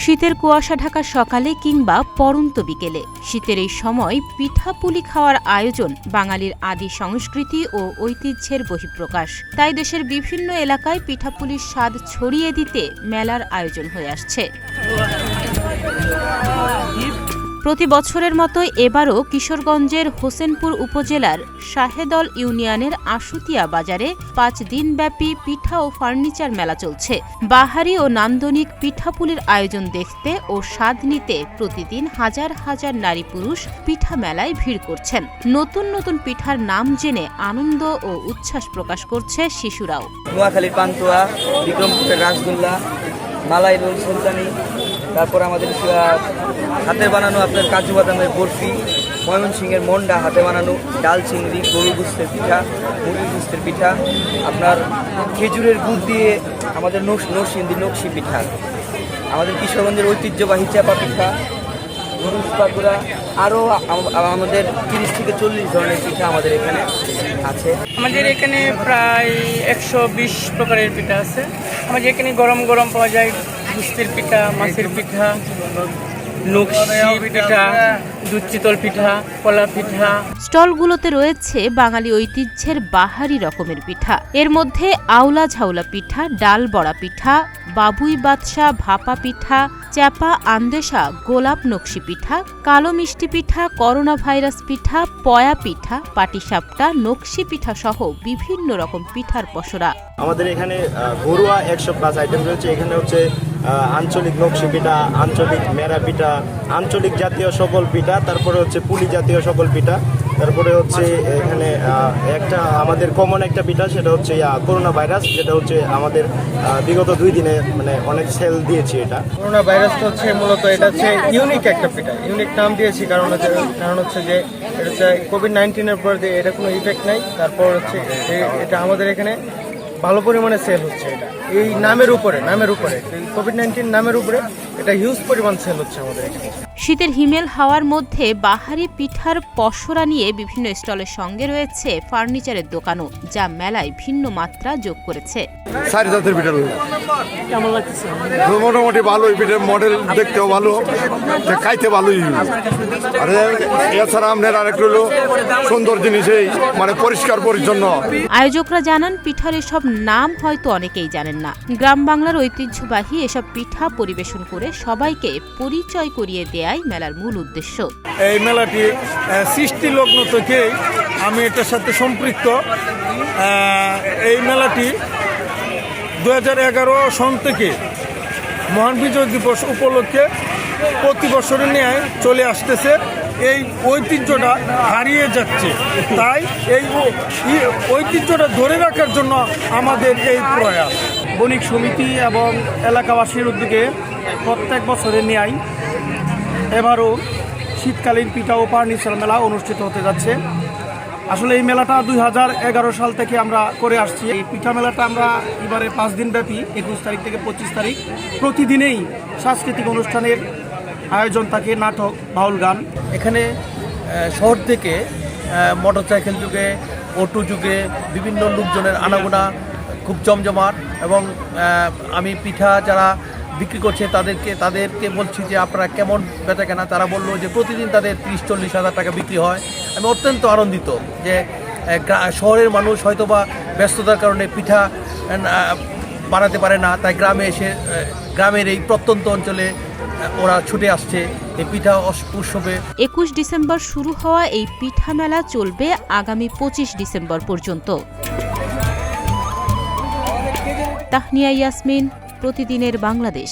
শীতের কুয়াশা ঢাকা সকালে কিংবা পড়ন্ত বিকেলে শীতের এই সময় পিঠাপুলি খাওয়ার আয়োজন বাঙালির আদি সংস্কৃতি ও ঐতিহ্যের বহিঃপ্রকাশ। তাই দেশের বিভিন্ন এলাকায় পিঠাপুলির স্বাদ ছড়িয়ে দিতে মেলার আয়োজন হয়ে আসছে। প্রতি বছরের মতো এবারও কিশোরগঞ্জের হোসেনপুর উপজেলার শাহেদল ইউনিয়নের আশুতিয়া বাজারে ৫ দিনব্যাপী পিঠা ও ফার্নিচার মেলা চলছে। বাহারি ও নান্দনিক পিঠাপুলির আয়োজন দেখতে ও স্বাদ নিতে প্রতিদিন হাজার হাজার নারী পুরুষ পিঠা মেলায় ভিড় করছেন। নতুন নতুন পিঠার নাম জেনে আনন্দ ও উচ্ছ্বাস প্রকাশ করছে শিশুরাও। নোয়াখালীর পান্তুয়া, বিক্রমপুরের রাসগোল্লা, মালাই রোল সুলতানি, তারপর আমাদের হাতের বানানো আপনার কাজু বাদামের বরফি, ময়মনসিংহের মন্ডা হাতে বানানো ডাল চিংড়ি, গরু গুস্তের পিঠা, মুরগির গুস্তের পিঠা, আপনার খেজুরের গুড় দিয়ে আমাদের নকশি পিঠা, আমাদের কিশোরগঞ্জের ঐতিহ্যবাহী চাপা পিঠা, গরুস পাকুড়া, আরও আমাদের ৩০ থেকে ৪০ ধরনের পিঠা আমাদের এখানে আছে। আমাদের এখানে প্রায় ১২০ প্রকারের পিঠা আছে। আমাদের এখানে গরম গরম পাওয়া যায় গুস্তির পিঠা, মাছের পিঠা, নকশি পিঠা, দুধ চিতল পিঠা, কলা পিঠা। স্টলগুলোতে রয়েছে বাঙালি ঐতিহ্যের বাহারি রকমের পিঠা। এর মধ্যে আউলা ঝাউলা পিঠা, ডাল বড়া পিঠা, বাবুই বাদশা ভাপা পিঠা, চাপা আন্দেশা গোলাপ নকশি পিঠা, কালো মিষ্টি পিঠা, করোনা ভাইরাস পিঠা, পয়া পিঠা, পাটিসাপটা, নকশি পিঠা সহ বিভিন্ন রকম পিঠার পসরা। আমাদের এখানে ঘরোয়া ১০০+ আইটেম রয়েছে। এখানে হচ্ছে আঞ্চলিক নকশি পিঠা, আঞ্চলিক মেরা পিঠা, আঞ্চলিক জাতীয় সকল পিঠা, তারপরে হচ্ছে পুলি জাতীয় সকল পিঠা, তারপরে হচ্ছে এখানে একটা আমাদের কমন একটা পিঠা, সেটা হচ্ছে করোনা ভাইরাস, যেটা হচ্ছে আমাদের বিগত 2 দিনে মানে অনেক সেল দিয়েছি। এটা করোনা ভাইরাসটা হচ্ছে মূলত এটা হচ্ছে ইউনিক একটা পিঠা, ইউনিক নাম দিয়েছি কারণ হচ্ছে যে এটা হচ্ছে কোভিড-19-এর পর দিয়ে এটা কোনো ইফেক্ট নাই। তারপর হচ্ছে এটা আমাদের এখানে ভালো পরিমাণে সেল হচ্ছে। এটা এই নামের উপরে কোভিড-19 নামের উপরে এটা হিউজ পরিমাণ সেল হচ্ছে আমাদের এখানে। শীতের হিমেল হাওয়ার মধ্যে বাহারি পিঠার পসরা নিয়ে বিভিন্ন স্টলের সঙ্গে রয়েছে ফার্নিচারের দোকানও, যা মেলায় ভিন্ন মাত্রা যোগ করেছে। সারি জাতের পিঠা কেমন লাগছে? মোটামুটি ভালো, পিঠের মডেল দেখতেও ভালো, খাইতে ভালোই। আর এছাড়া আপনার আরেকটু হলো সুন্দর জিনিসেই মানে পরিষ্কার পরিচ্ছন্ন। আয়োজকরা জানান পিঠার এসব নাম হয়তো অনেকেই জানেন না। গ্রাম বাংলার ঐতিহ্যবাহী এসব পিঠা পরিবেশন করে সবাইকে পরিচয় করিয়ে দেয়াই মেলার মূল উদ্দেশ্য। এই মেলাটি সৃষ্টি লগ্ন থেকে আমি এটার সাথে সম্পৃক্ত। এই মেলাটি 2011 সন থেকে মহান বিজয় দিবস উপলক্ষে প্রতি বছরের ন্যায় চলে আসতেছে। এই ঐতিহ্যটা হারিয়ে যাচ্ছে, তাই এই ঐতিহ্যটা ধরে রাখার জন্য আমাদের এই প্রয়াস। বণিক সমিতি এবং এলাকাবাসীর উদ্যোগে প্রত্যেক বছরের ন্যায় এবারও শীতকালীন পিঠা ও ফার্নিচার মেলা অনুষ্ঠিত হতে যাচ্ছে। আসলে এই মেলাটা 2011 সাল থেকে আমরা করে আসছি। এই পিঠা মেলাটা আমরা এবারে 5 দিন ব্যাপী 21 তারিখ থেকে 25 তারিখ প্রতিদিনেই সাংস্কৃতিক অনুষ্ঠানের আয়োজন থাকে, নাটক, বাউল গান। এখানে শহর থেকে মোটরসাইকেল যুগে, অটো যুগে বিভিন্ন লোকজনের আনাগোনা খুব জমজমাট। এবং আমি পিঠা যারা বিক্রি করছে তাদেরকে বলছি যে আপনারা কেমন বেচাকেনা। তারা বললো যে প্রতিদিন তাদের 30-40 হাজার টাকা বিক্রি হয়। আমি অত্যন্ত আনন্দিত যে শহরের মানুষ হয়তোবা ব্যস্ততার কারণে পিঠা বানাতে পারে না, তাই গ্রামে এসে গ্রামের এই প্রত্যন্ত অঞ্চলে ওরা ছুটে আসছে এই পিঠা উৎসবে। 21 ডিসেম্বর শুরু হওয়া এই পিঠা মেলা চলবে আগামী 25 ডিসেম্বর পর্যন্ত। তাহনিয়া ইয়াসমিন, প্রতিদিনের বাংলাদেশ।